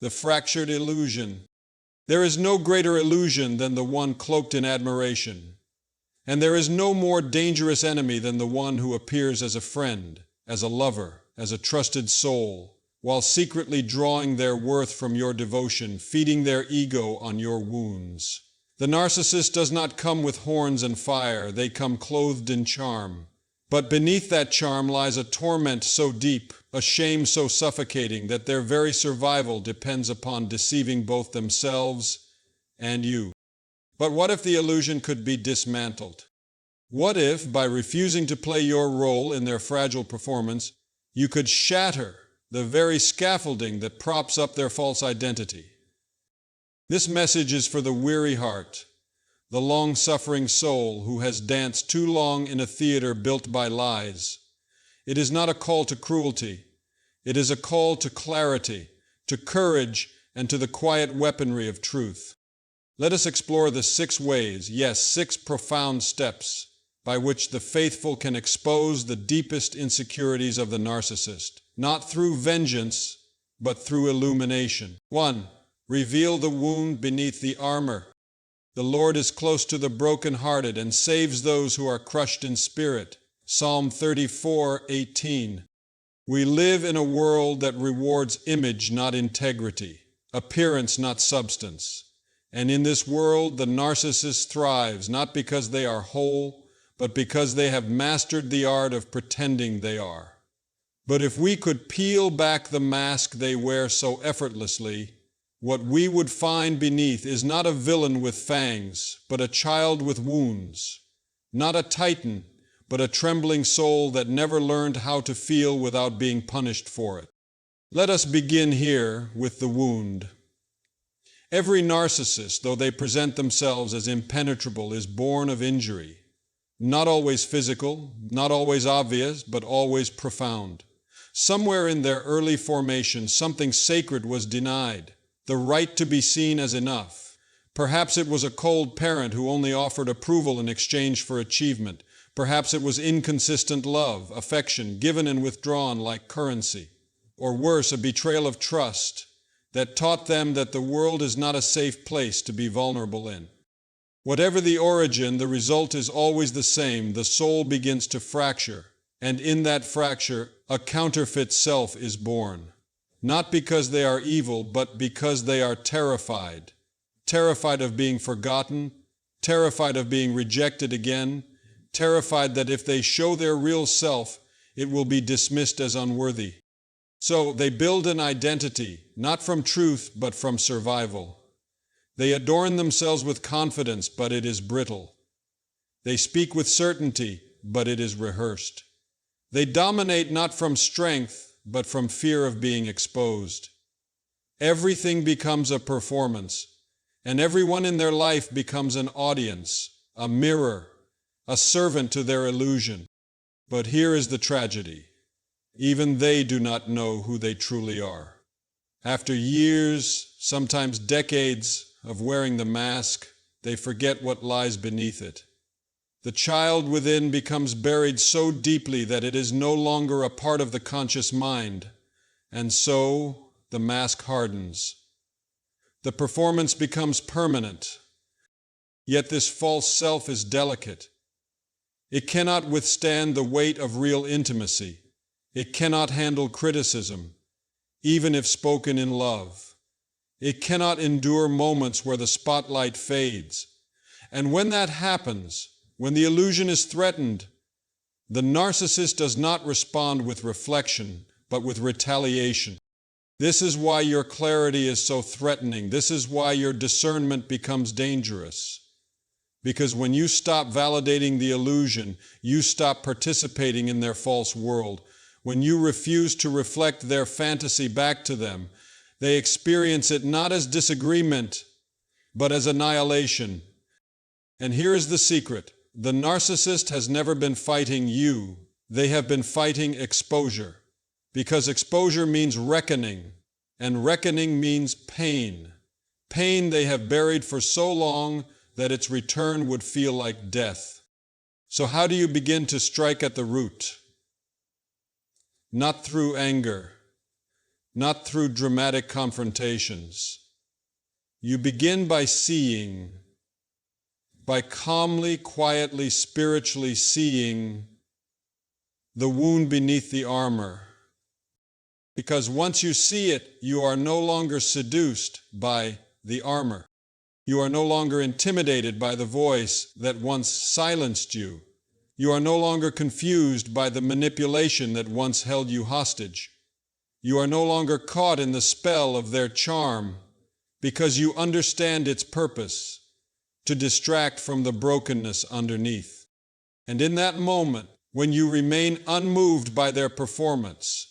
The fractured illusion. There is no greater illusion than the one cloaked in admiration. And there is no more dangerous enemy than the one who appears as a friend, as a lover, as a trusted soul, while secretly drawing their worth from your devotion, feeding their ego on your wounds. The narcissist does not come with horns and fire, they come clothed in charm. But beneath that charm lies a torment so deep, a shame so suffocating, that their very survival depends upon deceiving both themselves and you. But what if the illusion could be dismantled? What if, by refusing to play your role in their fragile performance, you could shatter the very scaffolding that props up their false identity? This message is for the weary heart, the long-suffering soul who has danced too long in a theater built by lies. It is not a call to cruelty. It is a call to clarity, to courage, and to the quiet weaponry of truth. Let us explore the 6 ways, yes, 6 profound steps, by which the faithful can expose the deepest insecurities of the narcissist, not through vengeance, but through illumination. 1. Reveal the wound beneath the armor. The Lord is close to the brokenhearted and saves those who are crushed in spirit. Psalm 34:18. We live in a world that rewards image, not integrity, appearance, not substance. And in this world, the narcissist thrives, not because they are whole, but because they have mastered the art of pretending they are. But if we could peel back the mask they wear so effortlessly, what we would find beneath is not a villain with fangs, but a child with wounds. Not a titan, but a trembling soul that never learned how to feel without being punished for it. Let us begin here with the wound. Every narcissist, though they present themselves as impenetrable, is born of injury. Not always physical, not always obvious, but always profound. Somewhere in their early formation, something sacred was denied, the right to be seen as enough. Perhaps it was a cold parent who only offered approval in exchange for achievement. Perhaps it was inconsistent love, affection, given and withdrawn like currency. Or worse, a betrayal of trust that taught them that the world is not a safe place to be vulnerable in. Whatever the origin, the result is always the same. The soul begins to fracture, and in that fracture, a counterfeit self is born. Not because they are evil, but because they are terrified. Terrified of being forgotten, terrified of being rejected again, terrified that if they show their real self, it will be dismissed as unworthy. So they build an identity, not from truth, but from survival. They adorn themselves with confidence, but it is brittle. They speak with certainty, but it is rehearsed. They dominate not from strength, but from fear of being exposed. Everything becomes a performance, and everyone in their life becomes an audience, a mirror, a servant to their illusion. But here is the tragedy. Even they do not know who they truly are. After years, sometimes decades, of wearing the mask, they forget what lies beneath it. The child within becomes buried so deeply that it is no longer a part of the conscious mind, and so the mask hardens. The performance becomes permanent. Yet this false self is delicate. It cannot withstand the weight of real intimacy. It cannot handle criticism, even if spoken in love. It cannot endure moments where the spotlight fades. And when that happens, when the illusion is threatened, the narcissist does not respond with reflection, but with retaliation. This is why your clarity is so threatening. This is why your discernment becomes dangerous. Because when you stop validating the illusion, you stop participating in their false world. When you refuse to reflect their fantasy back to them, they experience it not as disagreement, but as annihilation. And here is the secret. The narcissist has never been fighting you. They have been fighting exposure. Because exposure means reckoning, and reckoning means pain. Pain they have buried for so long that its return would feel like death. So how do you begin to strike at the root? Not through anger, not through dramatic confrontations. You begin by seeing, by calmly, quietly, spiritually seeing the wound beneath the armor. Because once you see it, you are no longer seduced by the armor. You are no longer intimidated by the voice that once silenced you. You are no longer confused by the manipulation that once held you hostage. You are no longer caught in the spell of their charm, because you understand its purpose, to distract from the brokenness underneath. And in that moment, when you remain unmoved by their performance,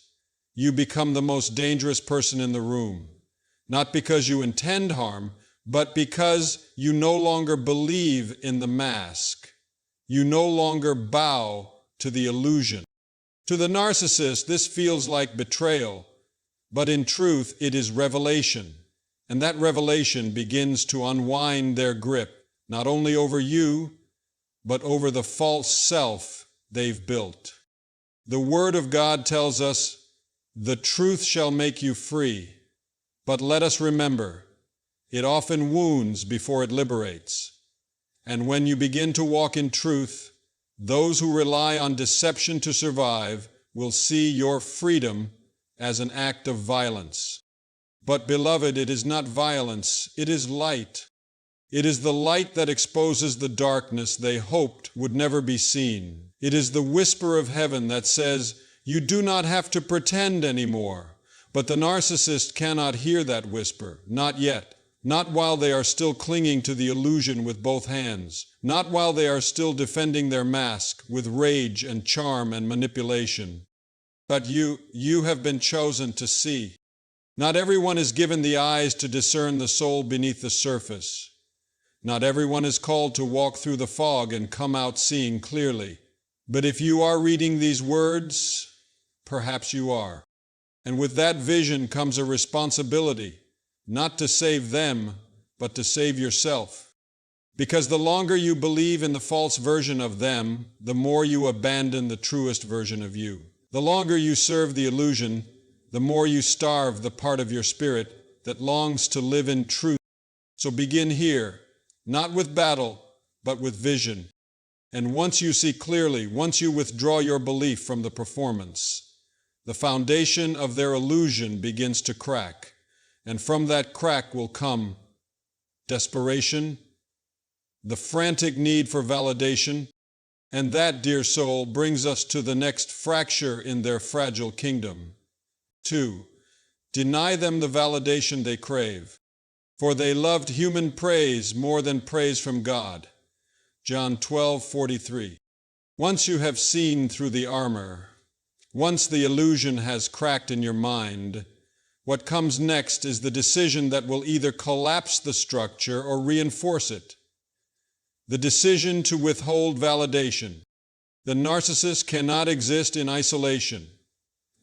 you become the most dangerous person in the room, not because you intend harm, but because you no longer believe in the mask. You no longer bow to the illusion. To the narcissist, this feels like betrayal, but in truth, it is revelation. And that revelation begins to unwind their grip, not only over you, but over the false self they've built. The Word of God tells us, "The truth shall make you free." But let us remember, it often wounds before it liberates. And when you begin to walk in truth, those who rely on deception to survive will see your freedom as an act of violence. But beloved, it is not violence, it is light. It is the light that exposes the darkness they hoped would never be seen. It is the whisper of heaven that says, "You do not have to pretend anymore." But the narcissist cannot hear that whisper, not yet. Not while they are still clinging to the illusion with both hands. Not while they are still defending their mask with rage and charm and manipulation. But you have been chosen to see. Not everyone is given the eyes to discern the soul beneath the surface. Not everyone is called to walk through the fog and come out seeing clearly. But if you are reading these words, perhaps you are. And with that vision comes a responsibility, not to save them, but to save yourself. Because the longer you believe in the false version of them, the more you abandon the truest version of you. The longer you serve the illusion, the more you starve the part of your spirit that longs to live in truth. So begin here, not with battle, but with vision. And once you see clearly, once you withdraw your belief from the performance, the foundation of their illusion begins to crack. And from that crack will come desperation, the frantic need for validation, and that, dear soul, brings us to the next fracture in their fragile kingdom. 2. Deny them the validation they crave, for they loved human praise more than praise from God. John 12:43. Once you have seen through the armor, once the illusion has cracked in your mind, what comes next is the decision that will either collapse the structure or reinforce it. The decision to withhold validation. The narcissist cannot exist in isolation.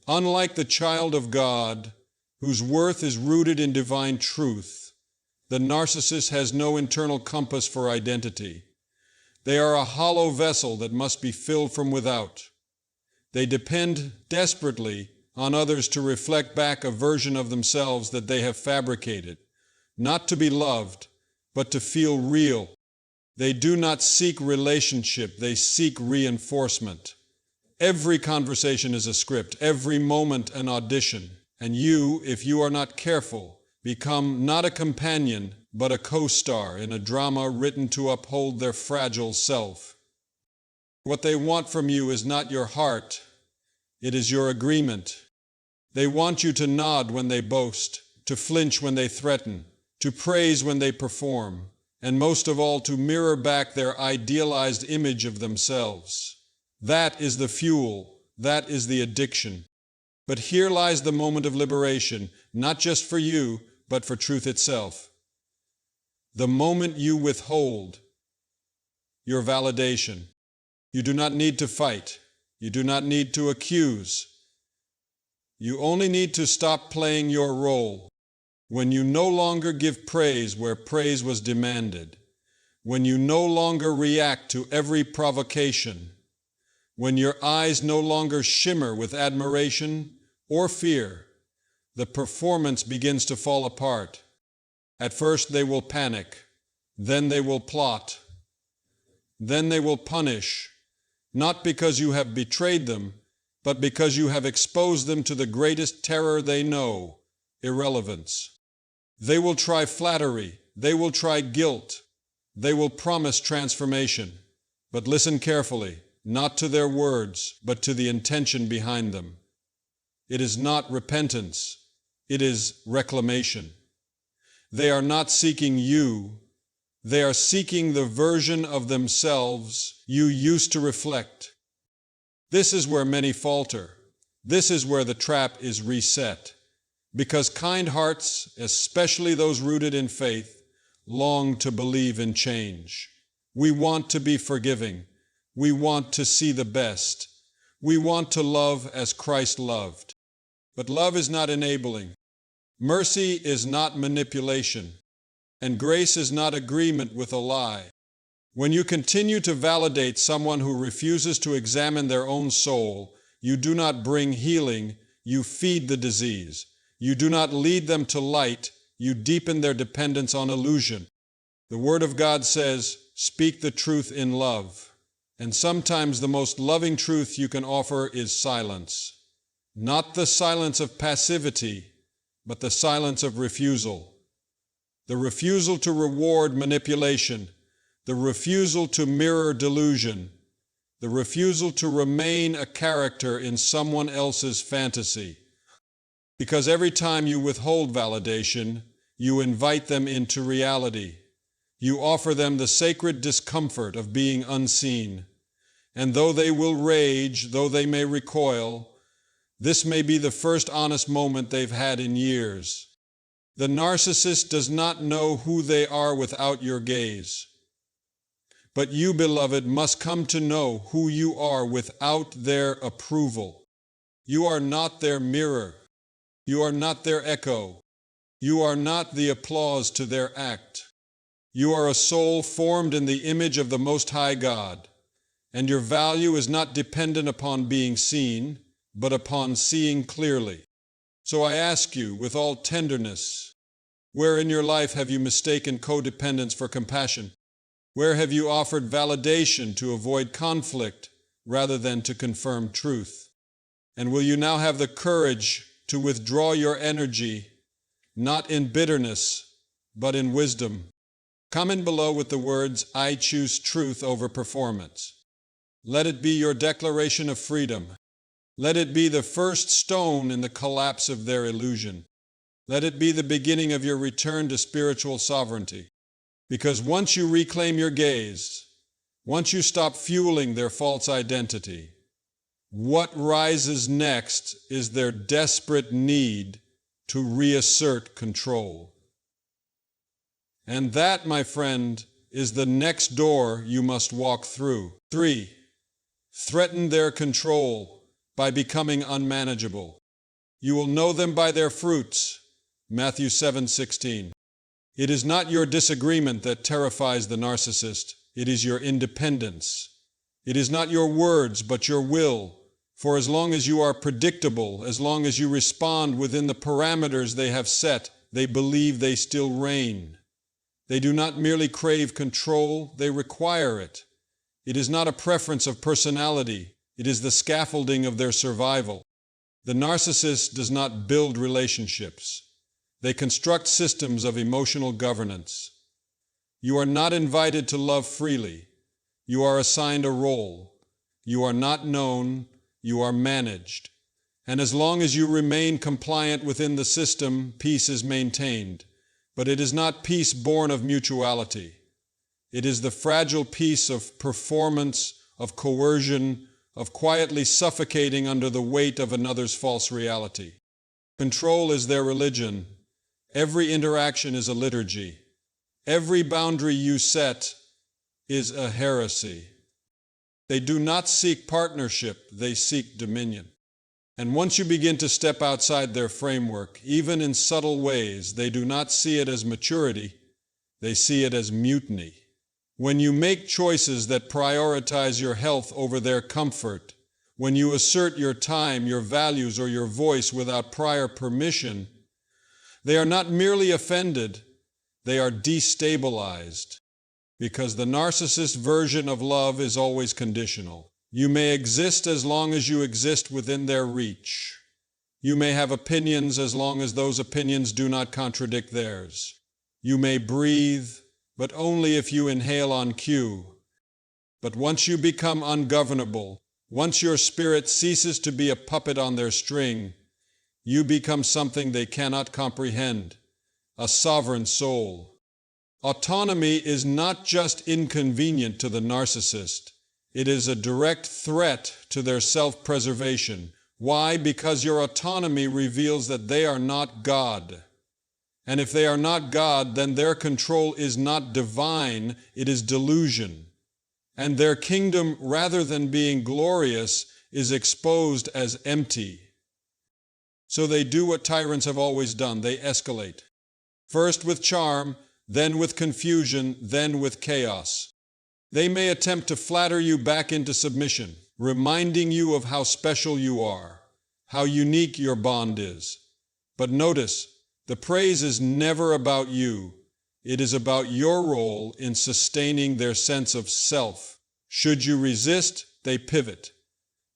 Unlike the child of God, whose worth is rooted in divine truth, the narcissist has no internal compass for identity. They are a hollow vessel that must be filled from without. They depend desperately on others to reflect back a version of themselves that they have fabricated, not to be loved, but to feel real. They do not seek relationship, they seek reinforcement. Every conversation is a script, every moment an audition, and you, if you are not careful, become not a companion, but a co-star in a drama written to uphold their fragile self. What they want from you is not your heart, it is your agreement. They want you to nod when they boast, to flinch when they threaten, to praise when they perform, and most of all to mirror back their idealized image of themselves. That is the fuel, that is the addiction. But here lies the moment of liberation, not just for you, but for truth itself. The moment you withhold your validation. You do not need to fight. You do not need to accuse. You only need to stop playing your role. When you no longer give praise where praise was demanded, when you no longer react to every provocation, when your eyes no longer shimmer with admiration or fear, the performance begins to fall apart. At first they will panic, then they will plot, then they will punish, not because you have betrayed them, but because you have exposed them to the greatest terror they know, irrelevance. They will try flattery, they will try guilt, they will promise transformation. But listen carefully, not to their words, but to the intention behind them. It is not repentance, it is reclamation. They are not seeking you, they are seeking the version of themselves you used to reflect. This is where many falter. This is where the trap is reset. Because kind hearts, especially those rooted in faith, long to believe in change. We want to be forgiving. We want to see the best. We want to love as Christ loved. But love is not enabling. Mercy is not manipulation. And grace is not agreement with a lie. When you continue to validate someone who refuses to examine their own soul, you do not bring healing, you feed the disease. You do not lead them to light, you deepen their dependence on illusion. The Word of God says, speak the truth in love. And sometimes the most loving truth you can offer is silence. Not the silence of passivity, but the silence of refusal. The refusal to reward manipulation, the refusal to mirror delusion, the refusal to remain a character in someone else's fantasy. Because every time you withhold validation, you invite them into reality. You offer them the sacred discomfort of being unseen. And though they will rage, though they may recoil, this may be the first honest moment they've had in years. The narcissist does not know who they are without your gaze. But you, beloved, must come to know who you are without their approval. You are not their mirror. You are not their echo. You are not the applause to their act. You are a soul formed in the image of the Most High God, and your value is not dependent upon being seen, but upon seeing clearly. So I ask you, with all tenderness, where in your life have you mistaken codependence for compassion? Where have you offered validation to avoid conflict rather than to confirm truth? And will you now have the courage to withdraw your energy, not in bitterness, but in wisdom? Comment below with the words, I choose truth over performance. Let it be your declaration of freedom. Let it be the first stone in the collapse of their illusion. Let it be the beginning of your return to spiritual sovereignty. Because once you reclaim your gaze, once you stop fueling their false identity, what rises next is their desperate need to reassert control. And that, my friend, is the next door you must walk through. 3. Threaten their control by becoming unmanageable. You will know them by their fruits. Matthew 7:16. It is not your disagreement that terrifies the narcissist. It is your independence. It is not your words, but your will. For as long as you are predictable, as long as you respond within the parameters they have set, they believe they still reign. They do not merely crave control, they require it. It is not a preference of personality, it is the scaffolding of their survival. The narcissist does not build relationships. They construct systems of emotional governance. You are not invited to love freely. You are assigned a role. You are not known, you are managed. And as long as you remain compliant within the system, peace is maintained. But it is not peace born of mutuality. It is the fragile peace of performance, of coercion, of quietly suffocating under the weight of another's false reality. Control is their religion. Every interaction is a liturgy. Every boundary you set is a heresy. They do not seek partnership, they seek dominion. And once you begin to step outside their framework, even in subtle ways, they do not see it as maturity, they see it as mutiny. When you make choices that prioritize your health over their comfort, when you assert your time, your values, or your voice without prior permission, they are not merely offended, they are destabilized. Because the narcissist version of love is always conditional. You may exist as long as you exist within their reach. You may have opinions as long as those opinions do not contradict theirs. You may breathe, but only if you inhale on cue. But once you become ungovernable, once your spirit ceases to be a puppet on their string, you become something they cannot comprehend, a sovereign soul. Autonomy is not just inconvenient to the narcissist, it is a direct threat to their self-preservation. Why? Because your autonomy reveals that they are not God. And if they are not God, then their control is not divine, it is delusion. And their kingdom, rather than being glorious, is exposed as empty. So they do what tyrants have always done, they escalate. First with charm, then with confusion, then with chaos. They may attempt to flatter you back into submission, reminding you of how special you are, how unique your bond is. But notice, the praise is never about you. It is about your role in sustaining their sense of self. Should you resist, they pivot.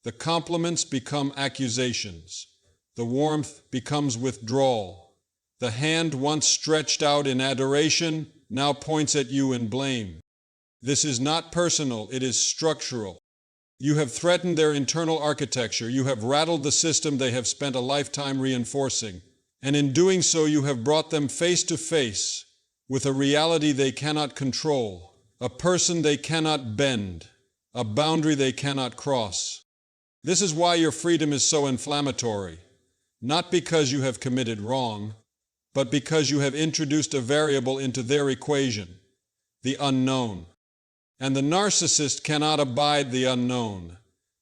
The compliments become accusations. The warmth becomes withdrawal. The hand once stretched out in adoration now points at you in blame. This is not personal, it is structural. You have threatened their internal architecture, you have rattled the system they have spent a lifetime reinforcing, and in doing so you have brought them face to face with a reality they cannot control, a person they cannot bend, a boundary they cannot cross. This is why your freedom is so inflammatory, not because you have committed wrong, but because you have introduced a variable into their equation, the unknown. And the narcissist cannot abide the unknown.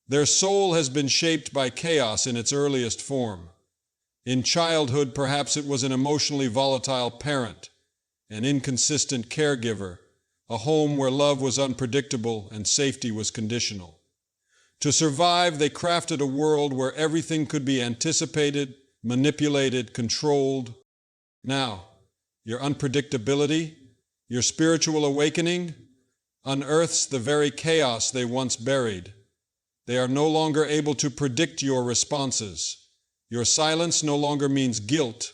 Their soul has been shaped by chaos in its earliest form. In childhood, perhaps it was an emotionally volatile parent, an inconsistent caregiver, a home where love was unpredictable and safety was conditional. To survive, they crafted a world where everything could be anticipated, manipulated, controlled. Now, your unpredictability, your spiritual awakening, unearths the very chaos they once buried. They are no longer able to predict your responses. Your silence no longer means guilt.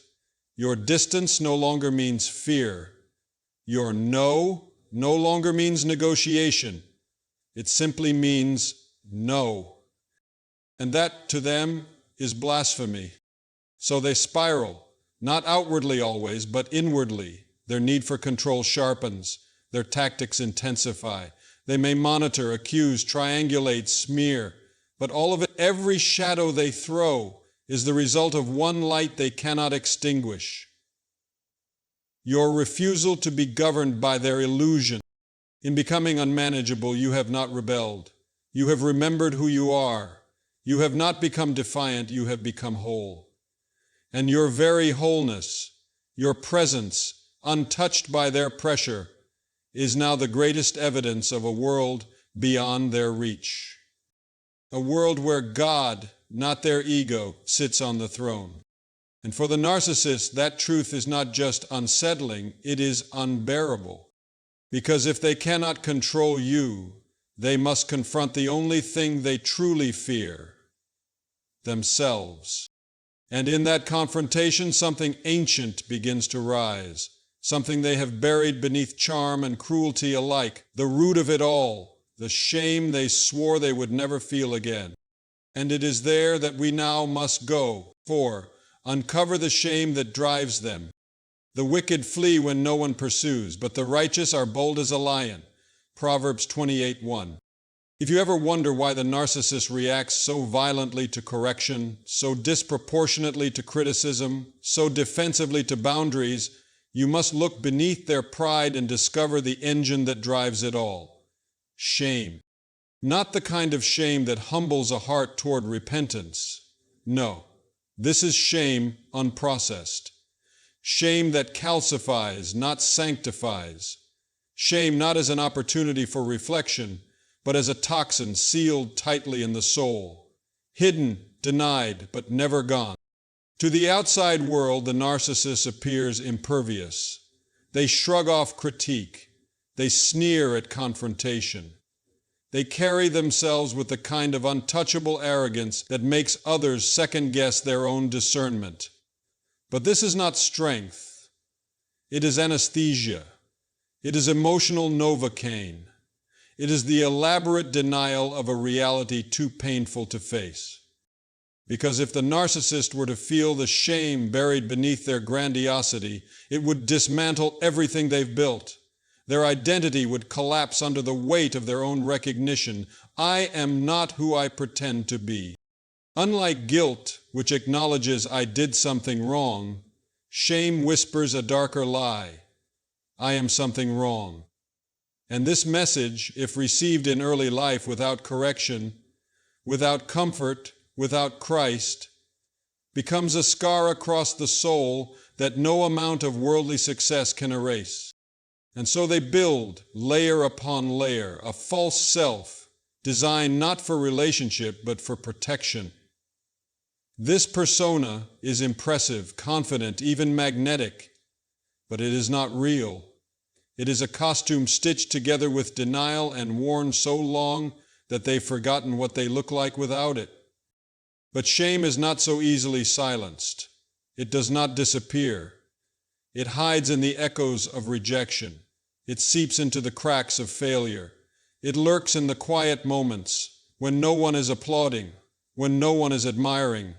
Your distance no longer means fear. Your no longer means negotiation. It simply means no. And that, to them, is blasphemy. So they spiral. Not outwardly always, but inwardly. Their need for control sharpens. Their tactics intensify. They may monitor, accuse, triangulate, smear. But all of it, every shadow they throw, is the result of one light they cannot extinguish. Your refusal to be governed by their illusion. In becoming unmanageable, you have not rebelled. You have remembered who you are. You have not become defiant, you have become whole. And your very wholeness, your presence, untouched by their pressure, is now the greatest evidence of a world beyond their reach. A world where God, not their ego, sits on the throne. And for the narcissist, that truth is not just unsettling, it is unbearable. Because if they cannot control you, they must confront the only thing they truly fear, themselves. And in that confrontation, something ancient begins to rise, something they have buried beneath charm and cruelty alike, the root of it all, the shame they swore they would never feel again. And it is there that we now must go, for uncover the shame that drives them. The wicked flee when no one pursues, but the righteous are bold as a lion. Proverbs 28:1. If you ever wonder why the narcissist reacts so violently to correction, so disproportionately to criticism, so defensively to boundaries, you must look beneath their pride and discover the engine that drives it all. Shame. Not the kind of shame that humbles a heart toward repentance. No, this is shame unprocessed. Shame that calcifies, not sanctifies. Shame not as an opportunity for reflection, but as a toxin sealed tightly in the soul. hidden, denied, but never gone. To the outside world, the narcissist appears impervious. They shrug off critique. They sneer at confrontation. They carry themselves with the kind of untouchable arrogance that makes others second-guess their own discernment. But this is not strength. It is anesthesia. It is emotional Novocaine. It is the elaborate denial of a reality too painful to face. Because if the narcissist were to feel the shame buried beneath their grandiosity, it would dismantle everything they've built. Their identity would collapse under the weight of their own recognition. I am not who I pretend to be. Unlike guilt, which acknowledges I did something wrong, shame whispers a darker lie. I am something wrong. And this message, if received in early life without correction, without comfort, without Christ, becomes a scar across the soul that no amount of worldly success can erase. And so they build, layer upon layer, a false self, designed not for relationship, but for protection. This persona is impressive, confident, even magnetic, but it is not real. It is a costume stitched together with denial and worn so long that they've forgotten what they look like without it. But shame is not so easily silenced. It does not disappear. It hides in the echoes of rejection. It seeps into the cracks of failure. It lurks in the quiet moments, when no one is applauding, when no one is admiring,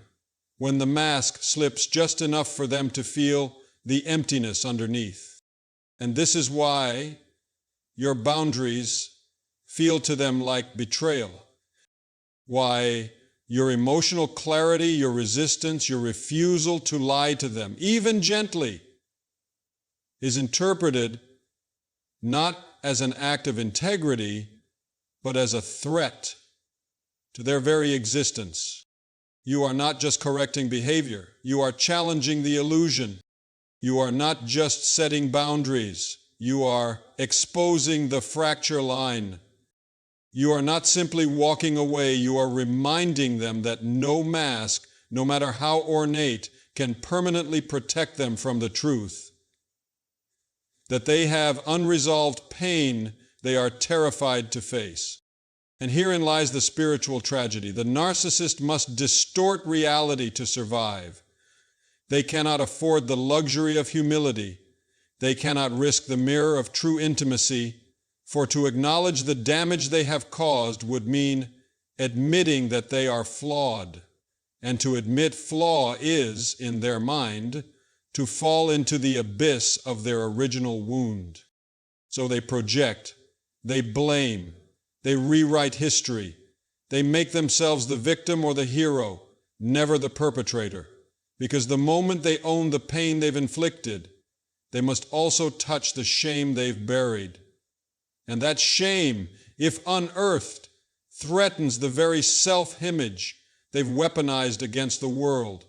when the mask slips just enough for them to feel the emptiness underneath. And this is why your boundaries feel to them like betrayal. Why your emotional clarity, your resistance, your refusal to lie to them, even gently, is interpreted not as an act of integrity, but as a threat to their very existence. You are not just correcting behavior. You are challenging the illusion. You are not just setting boundaries. You are exposing the fracture line. You are not simply walking away. You are reminding them that no mask, no matter how ornate, can permanently protect them from the truth. That they have unresolved pain they are terrified to face. And herein lies the spiritual tragedy. The narcissist must distort reality to survive. They cannot afford the luxury of humility. They cannot risk the mirror of true intimacy, for to acknowledge the damage they have caused would mean admitting that they are flawed. And to admit flaw is, in their mind, to fall into the abyss of their original wound. So they project, they blame, they rewrite history, they make themselves the victim or the hero, never the perpetrator, because the moment they own the pain they've inflicted, they must also touch the shame they've buried. And that shame, if unearthed, threatens the very self-image they've weaponized against the world.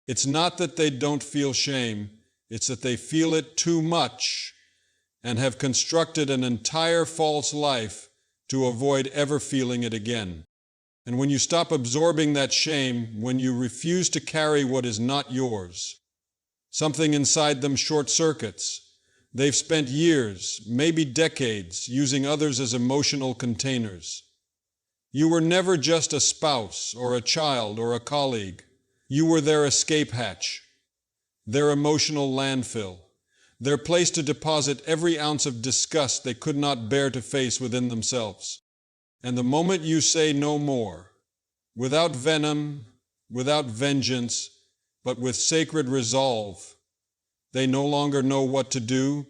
It's not that they don't feel shame, it's that they feel it too much and have constructed an entire false life to avoid ever feeling it again. And when you stop absorbing that shame, when you refuse to carry what is not yours, something inside them short-circuits. They've spent years, maybe decades, using others as emotional containers. You were never just a spouse or a child or a colleague. You were their escape hatch, their emotional landfill, their place to deposit every ounce of disgust they could not bear to face within themselves. And the moment you say no more, without venom, without vengeance, but with sacred resolve, they no longer know what to do.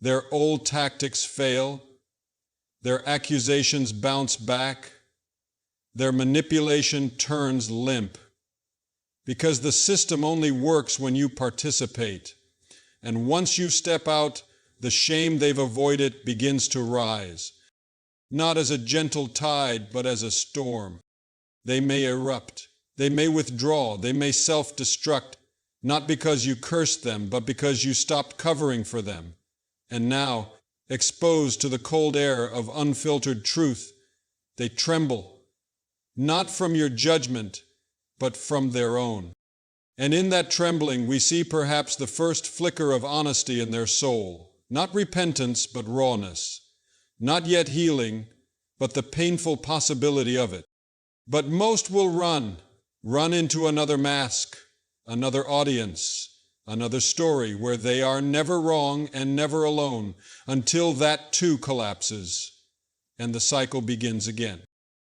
Their old tactics fail. Their accusations bounce back. Their manipulation turns limp. Because the system only works when you participate. And once you step out, the shame they've avoided begins to rise. Not as a gentle tide, but as a storm. They may erupt. They may withdraw. They may self-destruct. Not because you cursed them, but because you stopped covering for them. And now, exposed to the cold air of unfiltered truth, they tremble. not from your judgment, but from their own. And in that trembling we see perhaps the first flicker of honesty in their soul, not repentance, but rawness, not yet healing, but the painful possibility of it. But most will run into another mask, another audience, another story where they are never wrong and never alone, until that too collapses and the cycle begins again.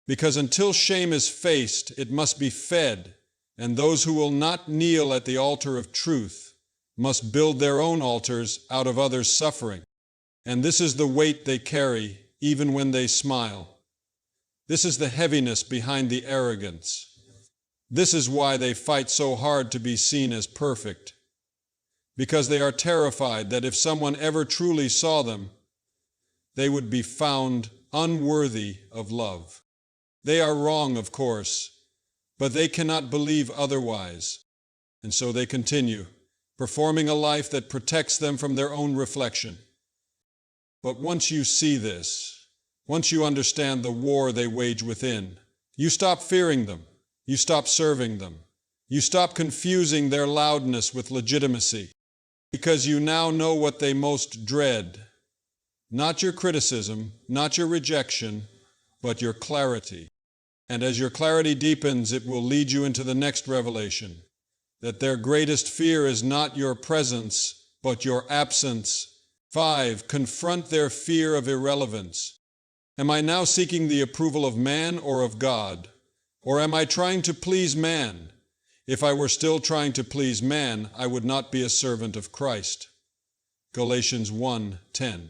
Because until shame is faced, it must be fed, and those who will not kneel at the altar of truth must build their own altars out of others' suffering. And this is the weight they carry even when they smile. This is the heaviness behind the arrogance. This is why they fight so hard to be seen as perfect. Because they are terrified that if someone ever truly saw them, they would be found unworthy of love. They are wrong, of course, but they cannot believe otherwise. And so they continue, performing a life that protects them from their own reflection. But once you see this, once you understand the war they wage within, you stop fearing them, you stop serving them, you stop confusing their loudness with legitimacy, because you now know what they most dread. Not your criticism, not your rejection, but your clarity. And as your clarity deepens, it will lead you into the next revelation, that their greatest fear is not your presence, but your absence. 5. Confront their fear of irrelevance. Am I now seeking the approval of man or of God? Or am I trying to please man? If I were still trying to please man, I would not be a servant of Christ. Galatians 1:10.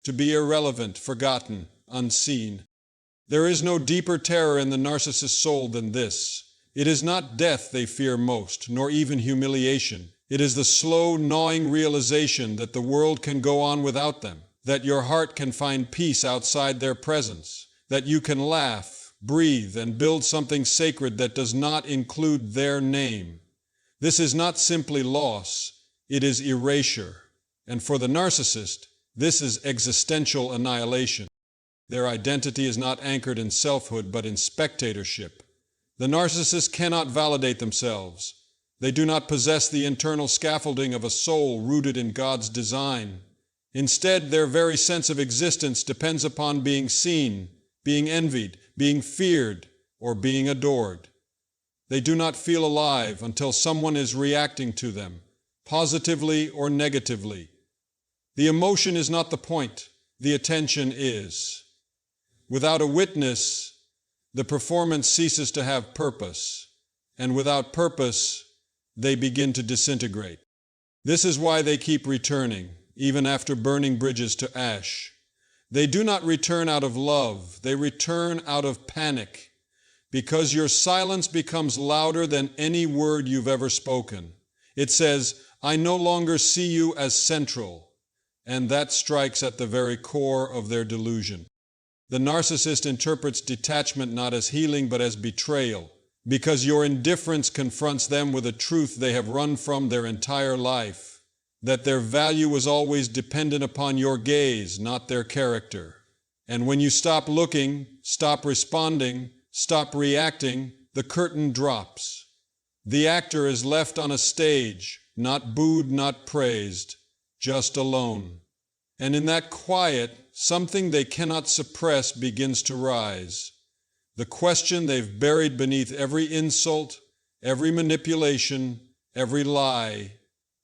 To be irrelevant, forgotten, unseen. There is no deeper terror in the narcissist's soul than this. It is not death they fear most, nor even humiliation. It is the slow, gnawing realization that the world can go on without them, that your heart can find peace outside their presence, that you can laugh, breathe, and build something sacred that does not include their name. This is not simply loss, it is erasure. And for the narcissist, this is existential annihilation. Their identity is not anchored in selfhood, but in spectatorship. The narcissist cannot validate themselves. They do not possess the internal scaffolding of a soul rooted in God's design. Instead, their very sense of existence depends upon being seen, being envied, being feared, or being adored. They do not feel alive until someone is reacting to them, positively or negatively. The emotion is not the point, the attention is. Without a witness, the performance ceases to have purpose, and without purpose, they begin to disintegrate. This is why they keep returning, even after burning bridges to ash. They do not return out of love, they return out of panic, because your silence becomes louder than any word you've ever spoken. It says, I no longer see you as central, and that strikes at the very core of their delusion. The narcissist interprets detachment not as healing but as betrayal, because your indifference confronts them with a truth they have run from their entire life, that their value was always dependent upon your gaze, not their character. And when you stop looking, stop responding, stop reacting, the curtain drops. The actor is left on a stage, not booed, not praised, just alone. And in that quiet, something they cannot suppress begins to rise. The question they've buried beneath every insult, every manipulation, every lie.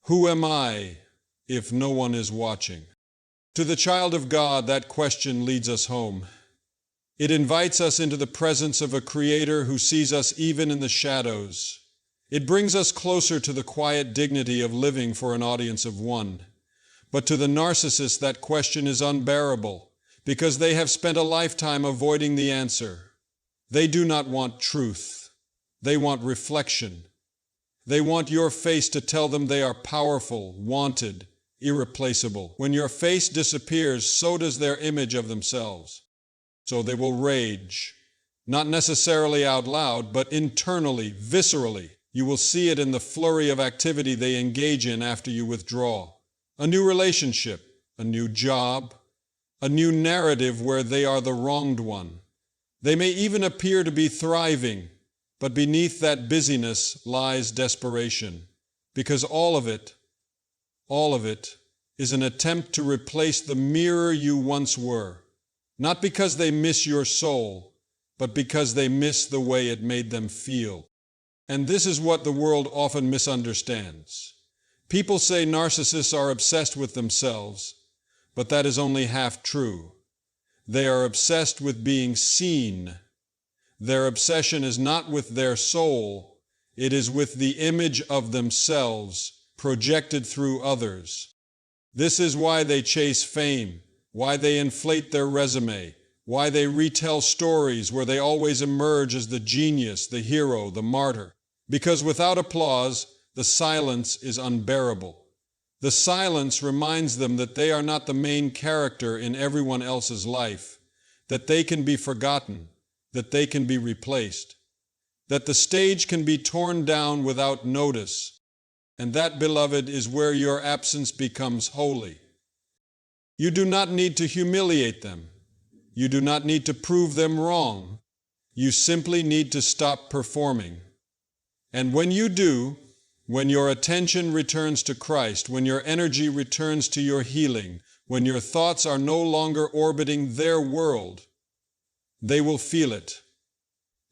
Who am I if no one is watching? To the child of God, that question leads us home. It invites us into the presence of a Creator who sees us even in the shadows. It brings us closer to the quiet dignity of living for an audience of one. But to the narcissist, that question is unbearable, because they have spent a lifetime avoiding the answer. They do not want truth. They want reflection. They want your face to tell them they are powerful, wanted, irreplaceable. When your face disappears, so does their image of themselves. So they will rage, not necessarily out loud, but internally, viscerally. You will see it in the flurry of activity they engage in after you withdraw. A new relationship, a new job, a new narrative where they are the wronged one. They may even appear to be thriving, but beneath that busyness lies desperation, because all of it is an attempt to replace the mirror you once were, not because they miss your soul, but because they miss the way it made them feel. And this is what the world often misunderstands. People say narcissists are obsessed with themselves, but that is only half true. They are obsessed with being seen. Their obsession is not with their soul, it is with the image of themselves projected through others. This is why they chase fame, why they inflate their resume, why they retell stories where they always emerge as the genius, the hero, the martyr. Because without applause, the silence is unbearable. The silence reminds them that they are not the main character in everyone else's life, that they can be forgotten, that they can be replaced, that the stage can be torn down without notice. And that, beloved, is where your absence becomes holy. You do not need to humiliate them. You do not need to prove them wrong. You simply need to stop performing. And when you do, when your attention returns to Christ, when your energy returns to your healing, when your thoughts are no longer orbiting their world, they will feel it.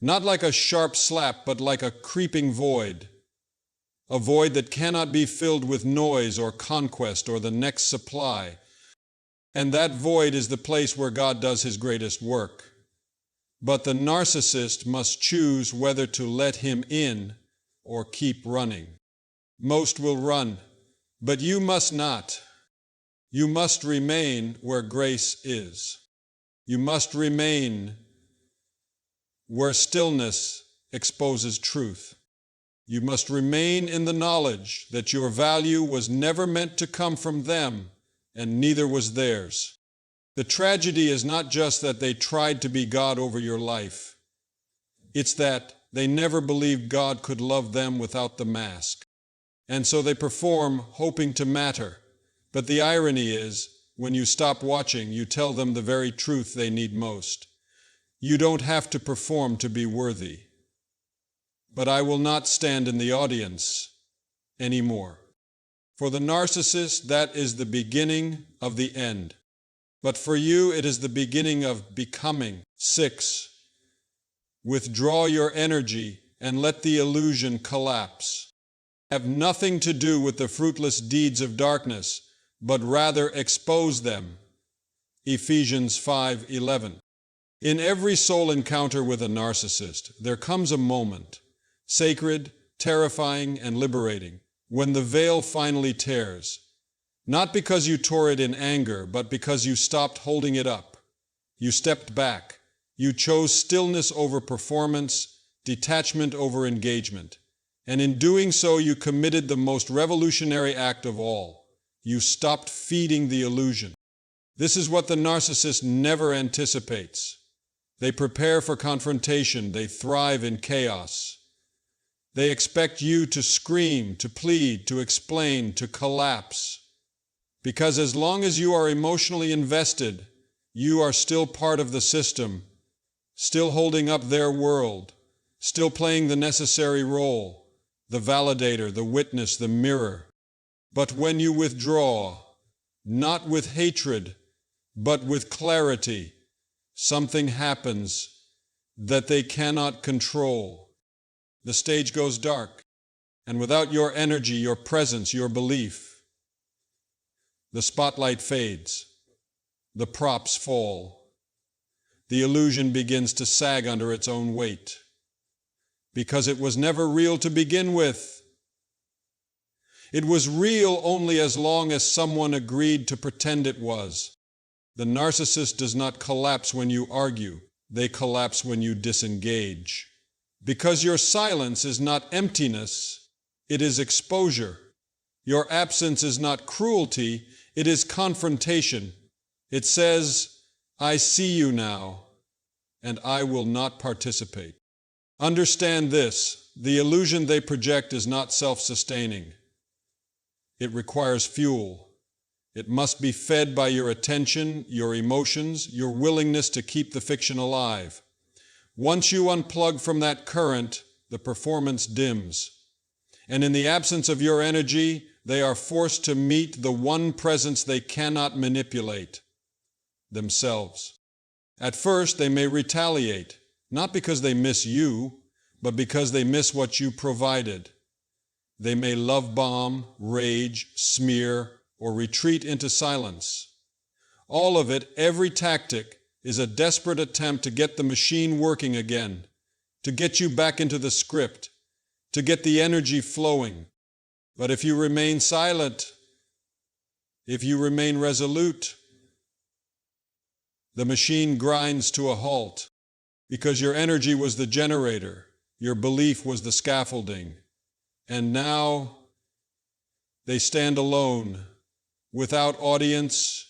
Not like a sharp slap, but like a creeping void. A void that cannot be filled with noise or conquest or the next supply. And that void is the place where God does His greatest work. But the narcissist must choose whether to let him in or keep running. Most will run, but you must not. You must remain where grace is. You must remain where stillness exposes truth. You must remain in the knowledge that your value was never meant to come from them, and neither was theirs. The tragedy is not just that they tried to be God over your life. It's that they never believed God could love them without the mask. And so they perform, hoping to matter. But the irony is, when you stop watching, you tell them the very truth they need most. You don't have to perform to be worthy. But I will not stand in the audience anymore. For the narcissist, that is the beginning of the end. But for you, it is the beginning of becoming. 6. Withdraw your energy and let the illusion collapse. Have nothing to do with the fruitless deeds of darkness, but rather expose them. Ephesians 5:11. In every soul encounter with a narcissist, there comes a moment, sacred, terrifying, and liberating, when the veil finally tears. Not because you tore it in anger, but because you stopped holding it up. You stepped back. You chose stillness over performance, detachment over engagement. And in doing so, you committed the most revolutionary act of all. You stopped feeding the illusion. This is what the narcissist never anticipates. They prepare for confrontation. They thrive in chaos. They expect you to scream, to plead, to explain, to collapse. Because as long as you are emotionally invested, you are still part of the system, still holding up their world, still playing the necessary role, the validator, the witness, the mirror. But when you withdraw, not with hatred, but with clarity, something happens that they cannot control. The stage goes dark, and without your energy, your presence, your belief, the spotlight fades, the props fall, the illusion begins to sag under its own weight, because it was never real to begin with. It was real only as long as someone agreed to pretend it was. The narcissist does not collapse when you argue, they collapse when you disengage. Because your silence is not emptiness, it is exposure. Your absence is not cruelty, it is confrontation. It says, I see you now, and I will not participate. Understand this, the illusion they project is not self-sustaining. It requires fuel. It must be fed by your attention, your emotions, your willingness to keep the fiction alive. Once you unplug from that current, the performance dims. And in the absence of your energy, they are forced to meet the one presence they cannot manipulate, themselves. At first, they may retaliate, not because they miss you, but because they miss what you provided. They may love bomb, rage, smear, or retreat into silence. All of it, every tactic, is a desperate attempt to get the machine working again, to get you back into the script, to get the energy flowing. But if you remain silent, if you remain resolute, the machine grinds to a halt, because your energy was the generator, your belief was the scaffolding, and now they stand alone, without audience,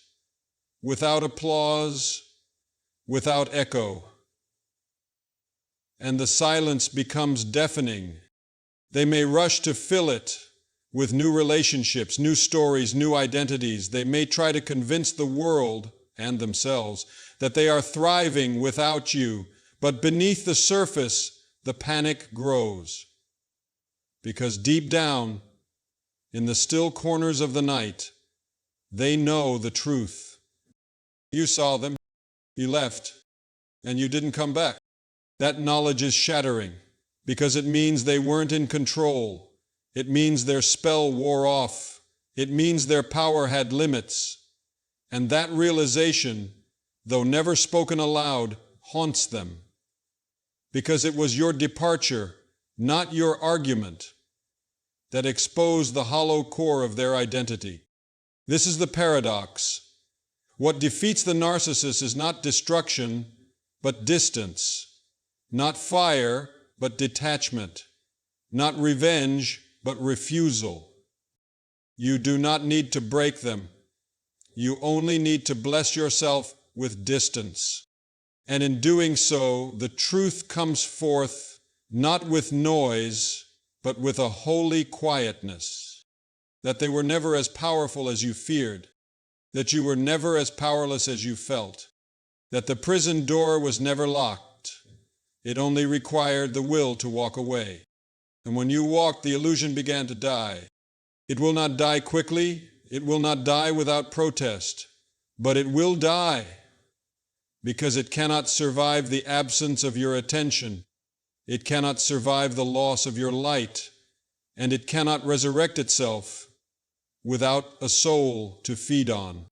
without applause, without echo. And the silence becomes deafening. They may rush to fill it with new relationships, new stories, new identities. They may try to convince the world and themselves that they are thriving without you, but beneath the surface, the panic grows. Because deep down, in the still corners of the night, they know the truth. You saw them, you left, and you didn't come back. That knowledge is shattering, because it means they weren't in control. It means their spell wore off. It means their power had limits. And that realization, though never spoken aloud, haunts them. Because it was your departure, not your argument, that exposed the hollow core of their identity. This is the paradox. What defeats the narcissist is not destruction, but distance. Not fire, but detachment. Not revenge, but refusal. You do not need to break them. You only need to bless yourself with distance. And in doing so, the truth comes forth not with noise, but with a holy quietness. That they were never as powerful as you feared. That you were never as powerless as you felt. That the prison door was never locked. It only required the will to walk away. And when you walked, the illusion began to die. It will not die quickly. It will not die without protest. But it will die because it cannot survive the absence of your attention. It cannot survive the loss of your light. And it cannot resurrect itself without a soul to feed on.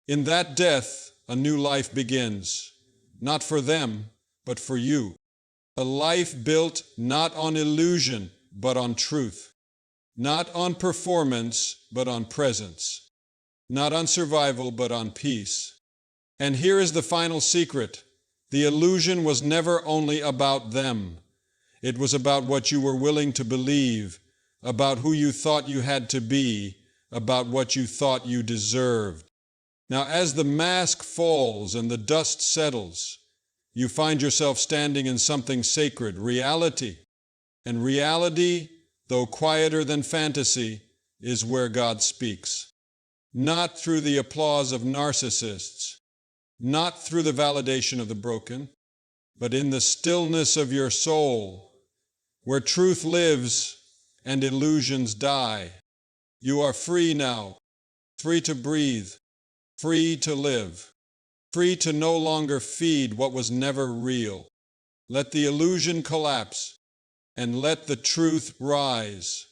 In that death, a new life begins, not for them, but for you. A life built not on illusion, but on truth. Not on performance, but on presence. Not on survival, but on peace. And here is the final secret. The illusion was never only about them. It was about what you were willing to believe, about who you thought you had to be, about what you thought you deserved. Now, as the mask falls and the dust settles, you find yourself standing in something sacred, reality. And reality, though quieter than fantasy, is where God speaks. Not through the applause of narcissists, not through the validation of the broken, but in the stillness of your soul, where truth lives and illusions die. You are free now, free to breathe, free to live, free to no longer feed what was never real. Let the illusion collapse and let the truth rise.